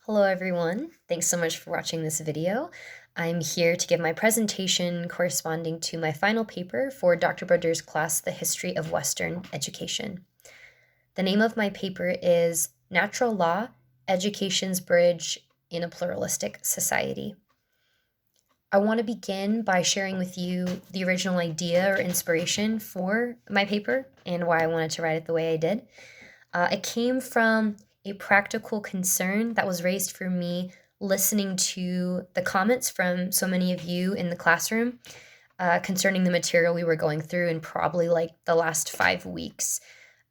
Hello everyone, thanks so much for watching this video. I'm here to give my presentation corresponding to my final paper for Dr. Broder's class, The History of Western Education. The name of my paper is Natural Law, Education's Bridge in a Pluralistic Society. I want to begin by sharing with you the original idea or inspiration for my paper and why I wanted to write it the way I did. It came from a practical concern that was raised for me listening to the comments from so many of you in the classroom concerning the material we were going through in probably like the last 5 weeks.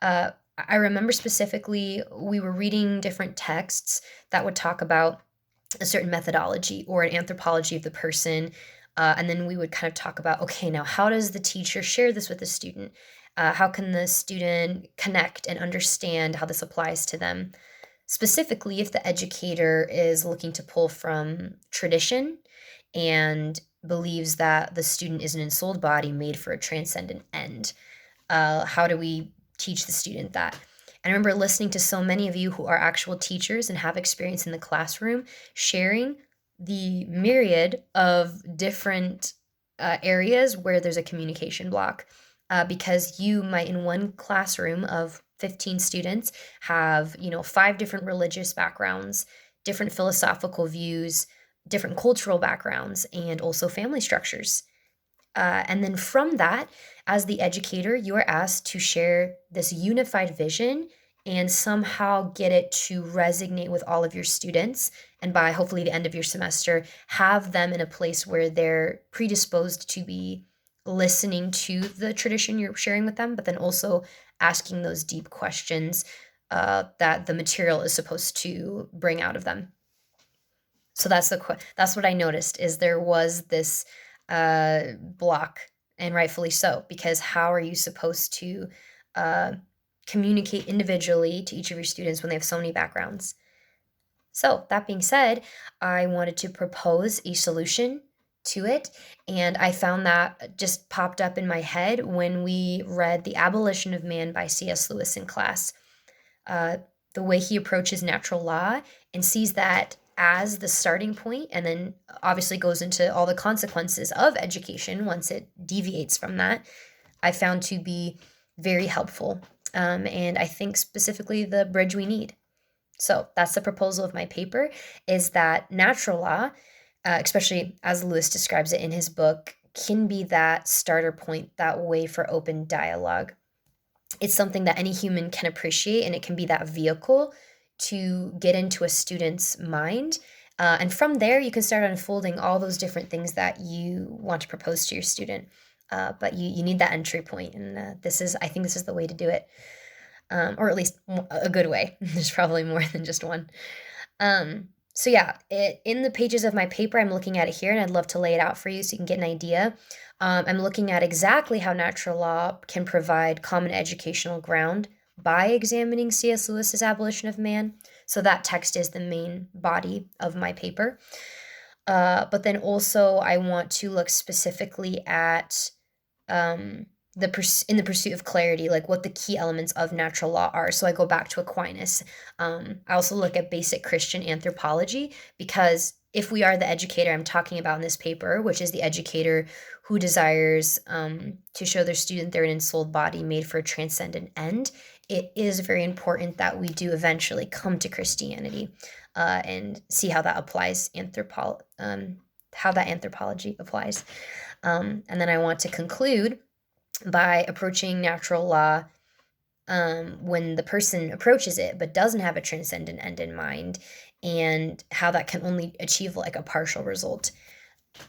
I remember specifically we were reading different texts that would talk about a certain methodology or an anthropology of the person. And then we would kind of talk about, okay, now how does the teacher share this with the student? How can the student connect and understand how this applies to them? Specifically, if the educator is looking to pull from tradition and believes that the student is an ensouled body made for a transcendent end, how do we teach the student that? And I remember listening to so many of you who are actual teachers and have experience in the classroom sharing the myriad of different areas where there's a communication block. Because you might, in one classroom of 15 students, have, 5 different religious backgrounds, different philosophical views, different cultural backgrounds, and also family structures. And then from that, as the educator, you are asked to share this unified vision and somehow get it to resonate with all of your students. And by hopefully the end of your semester, have them in a place where they're predisposed to be listening to the tradition you're sharing with them, but then also asking those deep questions that the material is supposed to bring out of them. So that's what I noticed is there was this block, and rightfully so, because how are you supposed to communicate individually to each of your students when they have so many backgrounds? So that being said, I wanted to propose a solution to it, and I found that just popped up in my head when we read The Abolition of Man by C.S. Lewis in class. Uh, the way he approaches natural law and sees that as the starting point, and then obviously goes into all the consequences of education once it deviates from that, I found to be very helpful. And I think specifically the bridge we need. So that's the proposal of my paper, is that natural law, especially as Lewis describes it in his book, can be that starter point, that way for open dialogue. It's something that any human can appreciate, and it can be that vehicle to get into a student's mind. And from there, you can start unfolding all those different things that you want to propose to your student. But you need that entry point, and I think this is the way to do it, or at least a good way. There's probably more than just one. So yeah, in the pages of my paper, I'm looking at it here, and I'd love to lay it out for you so you can get an idea. I'm looking at exactly how natural law can provide common educational ground by examining C.S. Lewis's Abolition of Man. So that text is the main body of my paper. But then also I want to look specifically at um, in the pursuit of clarity, like what the key elements of natural law are. So I go back to Aquinas. I also look at basic Christian anthropology, because if we are the educator I'm talking about in this paper, which is the educator who desires to show their student they're an ensouled body made for a transcendent end, it is very important that we do eventually come to Christianity and see how that applies, how that anthropology applies. And then I want to conclude by approaching natural law when the person approaches it but doesn't have a transcendent end in mind, and how that can only achieve like a partial result.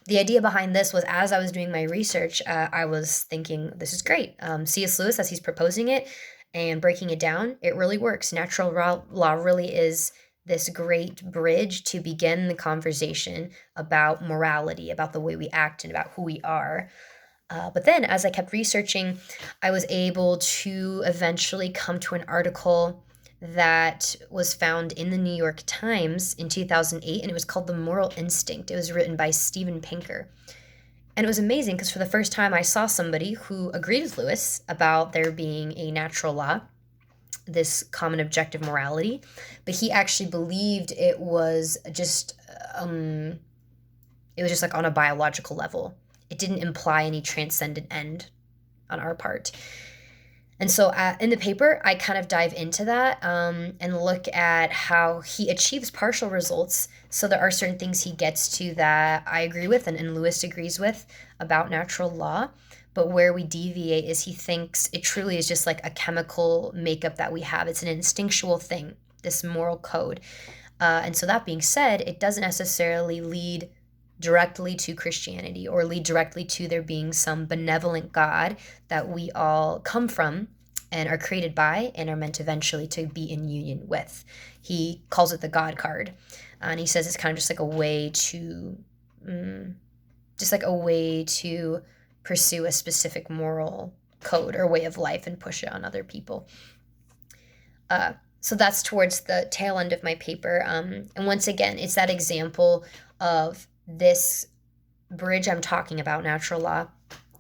The idea behind this was, as I was doing my research, I was thinking, this is great. C.S. Lewis, as he's proposing it and breaking it down, it really works. Natural law really is this great bridge to begin the conversation about morality, about the way we act, and about who we are. But then, as I kept researching, I was able to eventually come to an article that was found in the New York Times in 2008, and it was called The Moral Instinct. It was written by Steven Pinker. And it was amazing because for the first time I saw somebody who agreed with Lewis about there being a natural law, this common objective morality, but he actually believed it was just like on a biological level. It didn't imply any transcendent end on our part. And so in the paper, I kind of dive into that and look at how he achieves partial results. So there are certain things he gets to that I agree with and Lewis agrees with about natural law. But where we deviate is he thinks it truly is just like a chemical makeup that we have. It's an instinctual thing, this moral code. And so that being said, it doesn't necessarily lead directly to Christianity or lead directly to there being some benevolent God that we all come from and are created by and are meant eventually to be in union with. He calls it the God card. And he says it's kind of just like a way to pursue a specific moral code or way of life and push it on other people. So that's towards the tail end of my paper. And once again, it's that example of this bridge I'm talking about, natural law.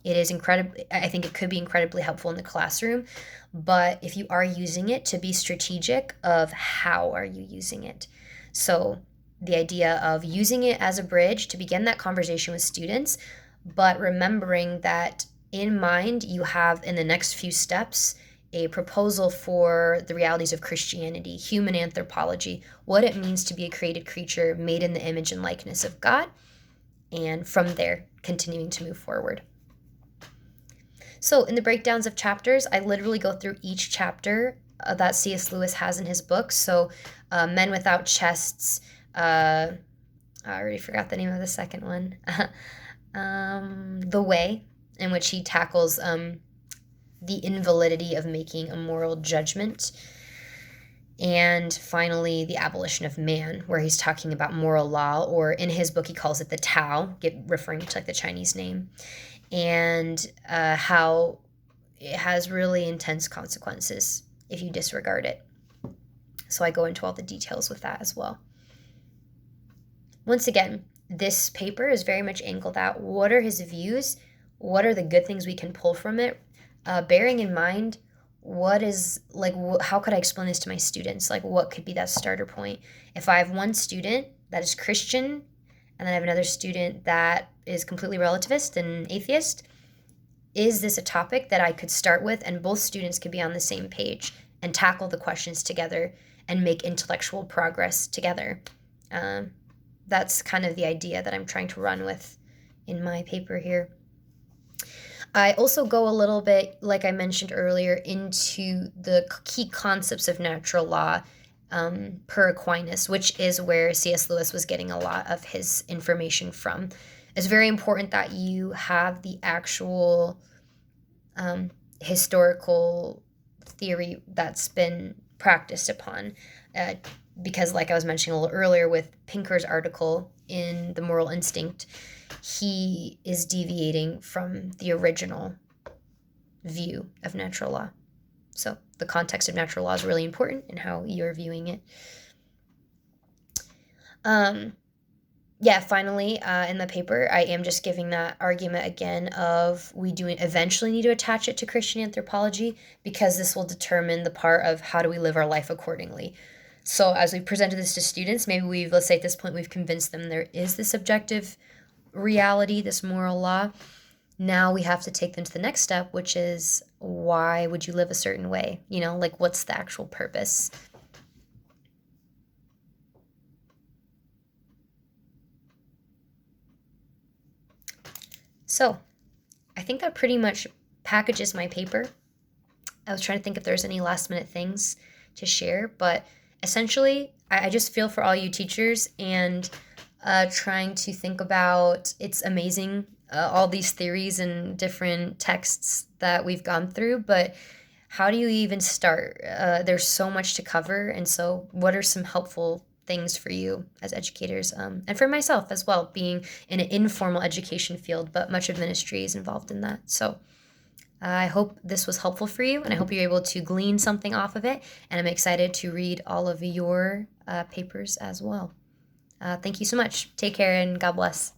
It is I think it could be incredibly helpful in the classroom, but if you are using it, to be strategic of how are you using it. So the idea of using it as a bridge to begin that conversation with students, but remembering that in mind you have in the next few steps a proposal for the realities of Christianity, human anthropology, what it means to be a created creature made in the image and likeness of God, and from there, continuing to move forward. So in the breakdowns of chapters, I literally go through each chapter that C.S. Lewis has in his books. So Men Without Chests, I already forgot the name of the second one, The Way, in which he tackles the invalidity of making a moral judgment. And finally, The Abolition of Man, where he's talking about moral law, or in his book, he calls it the Tao, referring to like the Chinese name, and how it has really intense consequences if you disregard it. So I go into all the details with that as well. Once again, this paper is very much angled at what are his views, what are the good things we can pull from it, bearing in mind what is, like, how could I explain this to my students? Like, what could be that starter point? If I have one student that is Christian, and then I have another student that is completely relativist and atheist, is this a topic that I could start with and both students could be on the same page and tackle the questions together and make intellectual progress together? That's kind of the idea that I'm trying to run with in my paper here. I also go a little bit, like I mentioned earlier, into the key concepts of natural law per Aquinas, which is where C.S. Lewis was getting a lot of his information from. It's very important that you have the actual historical theory that's been practiced upon. Because like I was mentioning a little earlier with Pinker's article in The Moral Instinct, he is deviating from the original view of natural law. So the context of natural law is really important in how you're viewing it. Finally, in the paper, I am just giving that argument again of we do eventually need to attach it to Christian anthropology because this will determine the part of how do we live our life accordingly. So as we presented this to students, maybe let's say at this point we've convinced them there is this objective reality, this moral law. Now we have to take them to the next step, which is why would you live a certain way? Like what's the actual purpose? So I think that pretty much packages my paper. I was trying to think if there's any last minute things to share, but essentially I just feel for all you teachers and trying to think about, it's amazing, all these theories and different texts that we've gone through, but how do you even start? There's so much to cover, and so what are some helpful things for you as educators, and for myself as well, being in an informal education field, but much of ministry is involved in that. So I hope this was helpful for you, and I hope you're able to glean something off of it, and I'm excited to read all of your papers as well. Thank you so much. Take care, and God bless.